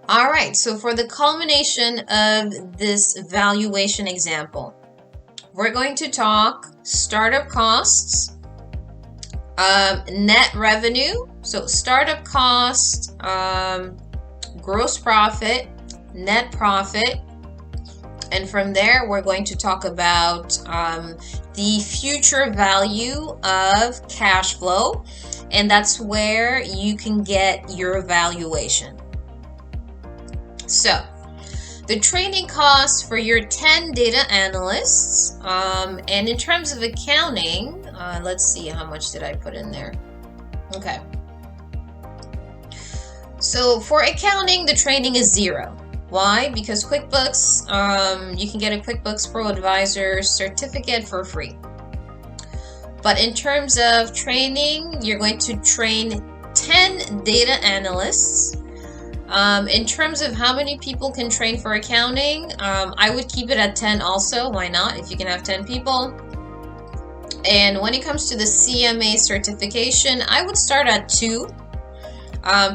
All right, so for the culmination of this valuation example, we're going to talk startup costs, net revenue, so startup cost, gross profit, net profit, and from there we're going to talk about the future value of cash flow, and that's where you can get your valuation. So the training costs for your 10 data analysts, and in terms of accounting, let's see, how much did I put in there? Okay. So for accounting, the training is $0. Why? Because QuickBooks, you can get a QuickBooks Pro Advisor certificate for free. But in terms of training, you're going to train 10 data analysts. In terms of how many people can train for accounting, I would keep it at 10 also. Why not? If you can have 10 people. And when it comes to the CMA certification, I would start at 2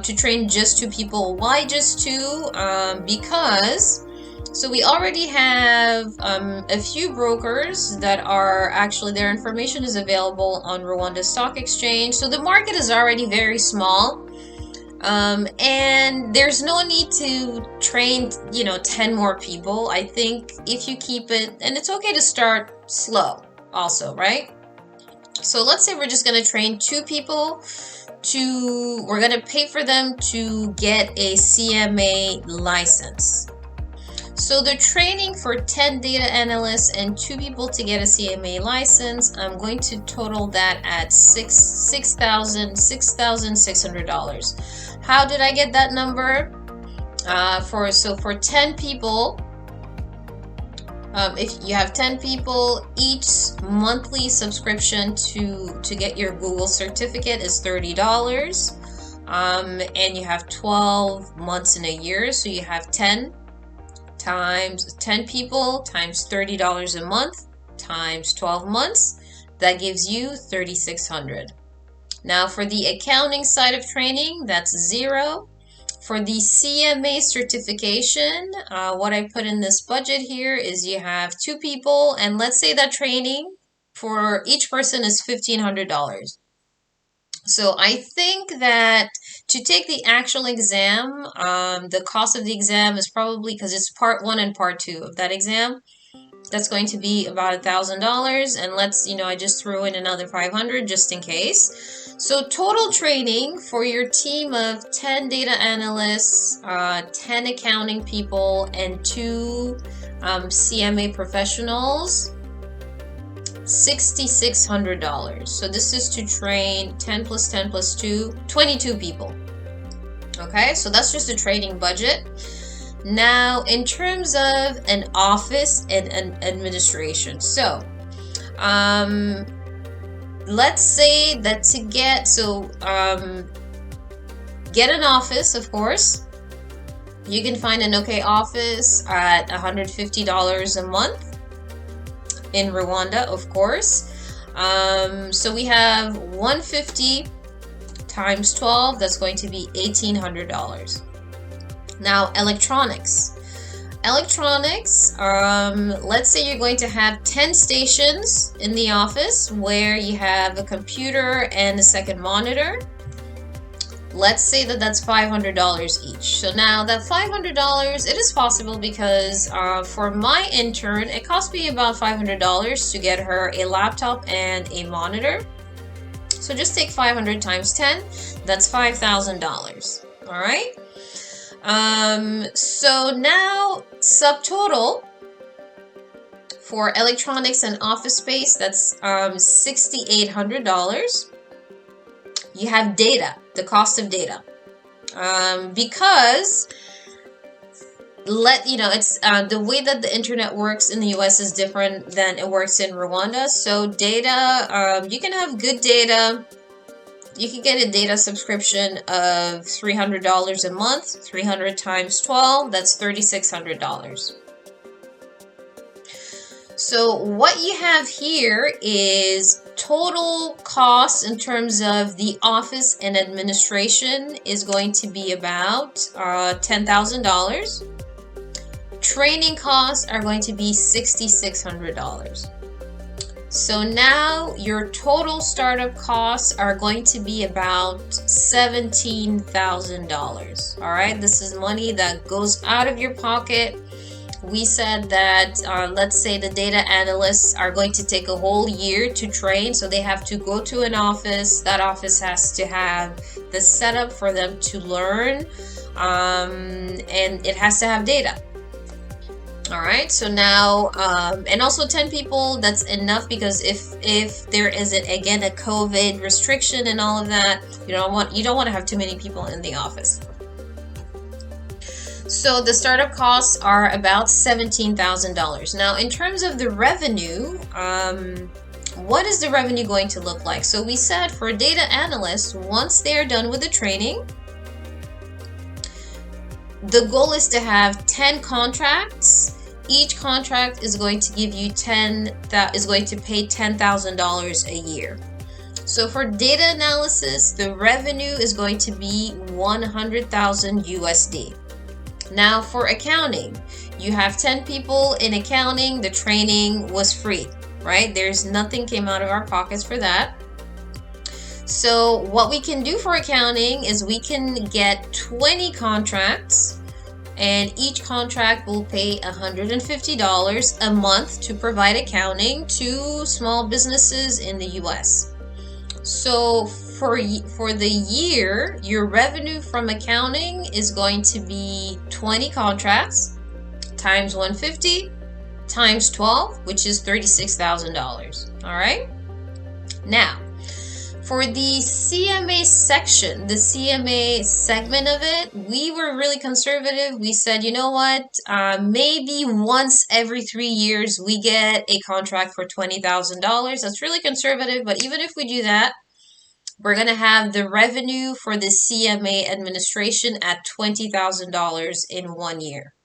to train just 2 people. Why just 2? Because so we already have a few brokers that are actually, their information is available on Rwanda Stock Exchange. So the market is already very small. And there's no need to train, 10 more people. I think if you keep it, and it's okay to start slow also, right? So let's say we're just going to train 2 people we're going to pay for them to get a CMA license. So the training for 10 data analysts and 2 people to get a CMA license, I'm going to total that at $6,600. How did I get that number? For 10 people, if you have 10 people, each monthly subscription to get your Google certificate is $30. And you have 12 months in a year, so you have 10 times 10 people times $30 a month times 12 months. That gives you $3,600. Now for the accounting side of training, that's $0. For the CMA certification, what I put in this budget here is you have 2 people, and let's say that training for each person is $1,500. So I think that to take the actual exam, the cost of the exam is probably, because it's part 1 and part 2 of that exam, that's going to be about $1,000. And let's, I just threw in another $500 just in case. So total training for your team of 10 data analysts, 10 accounting people, and 2 CMA professionals, $6,600. So this is to train 10 plus 10 plus 2, 22 people. Okay, so that's just a training budget. Now, in terms of an office and an administration, so let's say that to get an office, of course, you can find an okay office at $150 a month in Rwanda, of course. So we have 150 times 12, that's going to be $1,800. Now, electronics, let's say you're going to have 10 stations in the office where you have a computer and a second monitor. Let's say that that's $500 each. So now that $500, it is possible because for my intern, it cost me about $500 to get her a laptop and a monitor. So just take 500 times 10, that's $5,000. All right. So now subtotal for electronics and office space, that's $6,800. You have data, the cost of data, because it's the way that the internet works in the US is different than it works in Rwanda. So data, you can have good data. You can get a data subscription of $300 a month. 300 times 12, that's $3,600. So what you have here is total cost in terms of the office and administration is going to be about $10,000. Training costs are going to be $6,600. So now your total startup costs are going to be about $17,000. All right, this is money that goes out of your pocket. We said that let's say the data analysts are going to take a whole year to train, so they have to go to an office. That office has to have the setup for them to learn, and it has to have data. All right, so now and also 10 people, that's enough, because if there is again a COVID restriction and all of that, you don't want to have too many people in the office. So the startup costs are about $17,000. Now, in terms of the revenue, what is the revenue going to look like? So we said for data analysts, once they're done with the training, the goal is to have 10 contracts. Each contract is going to give you is going to pay $10,000 a year. So for data analysis, the revenue is going to be 100,000 USD. Now for accounting, you have 10 people in accounting. The training was free, right? There's nothing came out of our pockets for that. So what we can do for accounting is we can get 20 contracts, and each contract will pay $150 a month to provide accounting to small businesses in the US. So for the year, your revenue from accounting is going to be 20 contracts times 150 times 12, which is $36,000. All right. Now, for the CMA section, the CMA segment of it, we were really conservative. We said, you know what, maybe once every 3 years we get a contract for $20,000. That's really conservative, but even if we do that, we're going to have the revenue for the CMA administration at $20,000 in 1 year.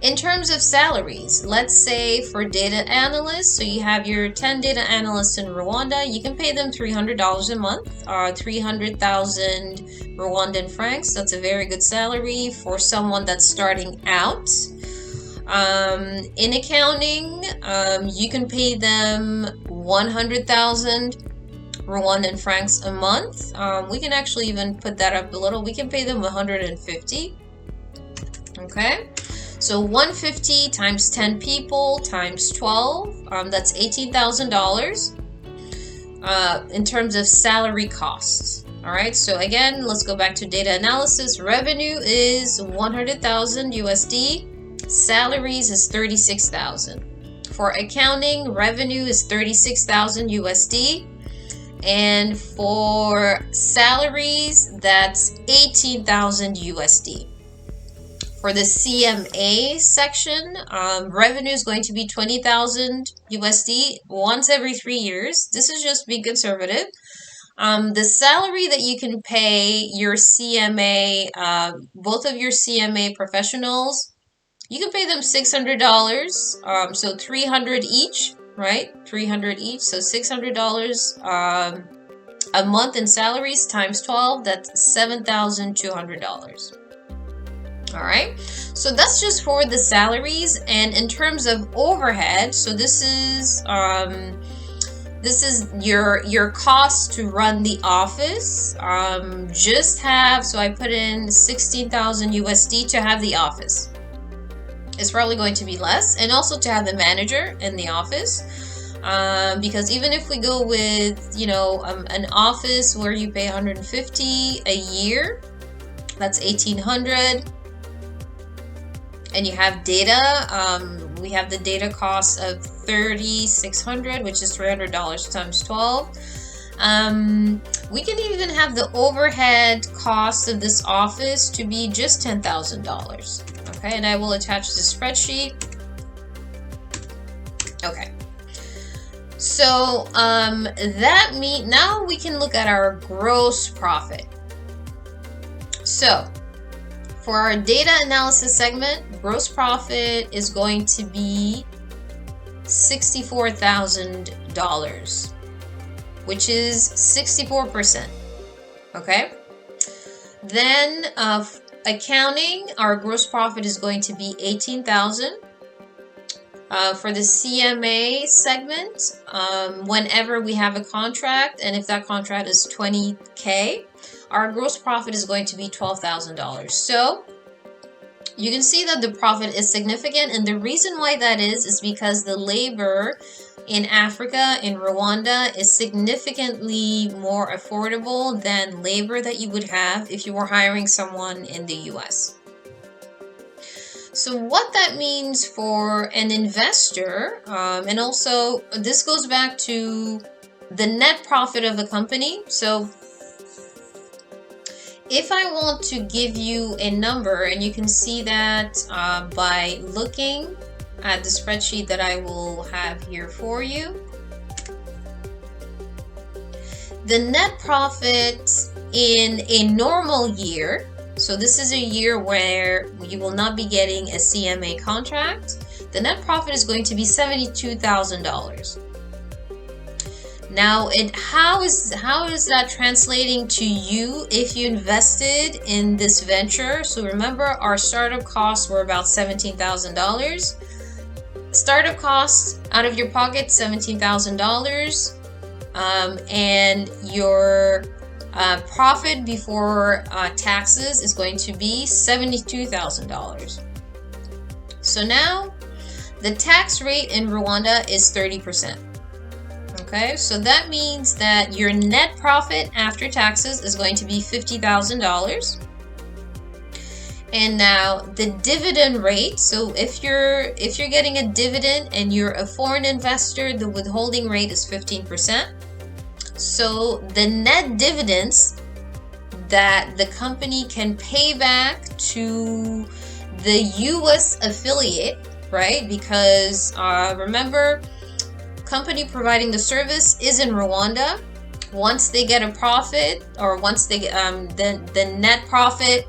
In terms of salaries, let's say for data analysts, so you have your 10 data analysts in Rwanda, you can pay them $300 a month, 300,000 Rwandan francs. That's a very good salary for someone that's starting out. In accounting, you can pay them 100,000 Rwandan francs a month. We can actually even put that up a little. We can pay them 150. Okay. So 150 times 10 people times 12, that's $18,000 in terms of salary costs. All right, so again, let's go back to data analysis. Revenue is 100,000 USD. Salaries is 36,000. For accounting, revenue is 36,000 USD. And for salaries, that's 18,000 USD. For the CMA section, revenue is going to be 20,000 USD once every 3 years. This is just being conservative. The salary that you can pay your CMA, both of your CMA professionals, you can pay them $600. So $300 each, right? $300 each. So $600 a month in salaries times 12. That's $7,200. All right, so that's just for the salaries. And in terms of overhead, so this is your cost to run the office. So I put in 16,000 USD to have the office. It's probably going to be less, and also to have the manager in the office. Because even if we go with an office where you pay 150 a year, that's 1,800. And you have data, we have the data cost of $3,600, which is $300 times 12. We can even have the overhead cost of this office to be just $10,000. Okay, and I will attach the spreadsheet. Okay. So now we can look at our gross profit. So for our data analysis segment, gross profit is going to be $64,000, which is 64%. Okay. Then accounting, our gross profit is going to be $18,000. For the CMA segment, whenever we have a contract, and if that contract is $20K, our gross profit is going to be $12,000. So you can see that the profit is significant, and the reason why that is because the labor in Africa, in Rwanda, is significantly more affordable than labor that you would have if you were hiring someone in the US. So what that means for an investor, and also this goes back to the net profit of a company. So if I want to give you a number, and you can see that by looking at the spreadsheet that I will have here for you. The net profit in a normal year, so this is a year where you will not be getting a CMA contract, the net profit is going to be $72,000. Now, how is that translating to you if you invested in this venture? So remember, our startup costs were about $17,000. Startup costs out of your pocket, $17,000, and your profit before taxes is going to be $72,000. So now the tax rate in Rwanda is 30%. Okay, so that means that your net profit after taxes is going to be $50,000. And now the dividend rate, so if you're getting a dividend and you're a foreign investor, the withholding rate is 15%. So the net dividends that the company can pay back to the US affiliate, right? Because remember, company providing the service is in Rwanda. Once they get a profit, or once they get the net profit,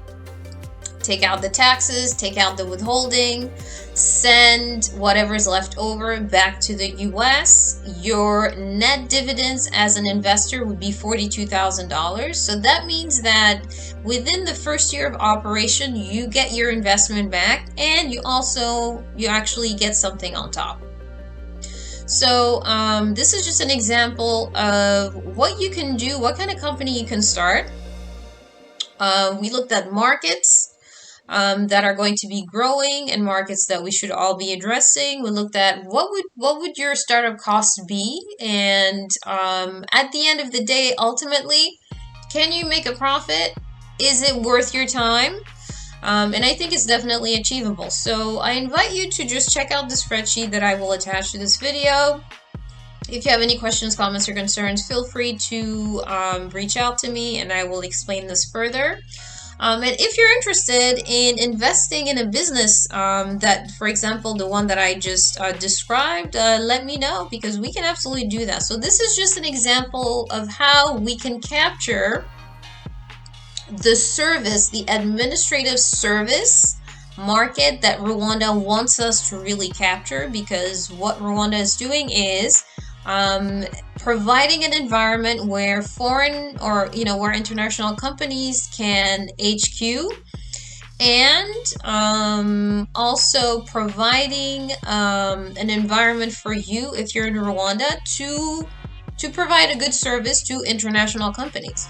take out the taxes, take out the withholding, send whatever's left over back to the US. Your net dividends as an investor would be $42,000. So that means that within the first year of operation, you get your investment back, and you actually get something on top. So this is just an example of what you can do, what kind of company you can start. We looked at markets that are going to be growing and markets that we should all be addressing. We looked at what would your startup cost be, and at the end of the day, ultimately, can you make a profit? Is it worth your time? And I think it's definitely achievable. So I invite you to just check out the spreadsheet that I will attach to this video. If you have any questions, comments, or concerns, feel free to reach out to me, and I will explain this further. And if you're interested in investing in a business that, for example, the one that I just described, let me know, because we can absolutely do that. So this is just an example of how we can capture the service, the administrative service market that Rwanda wants us to really capture, because what Rwanda is doing is providing an environment where foreign, or where international companies can HQ, and also providing an environment for you, if you're in Rwanda, to provide a good service to international companies.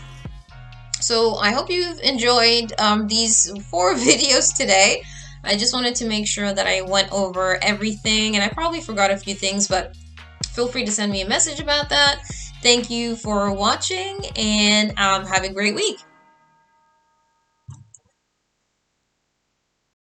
So I hope you've enjoyed these 4 videos today. I just wanted to make sure that I went over everything, and I probably forgot a few things, but feel free to send me a message about that. Thank you for watching, and have a great week.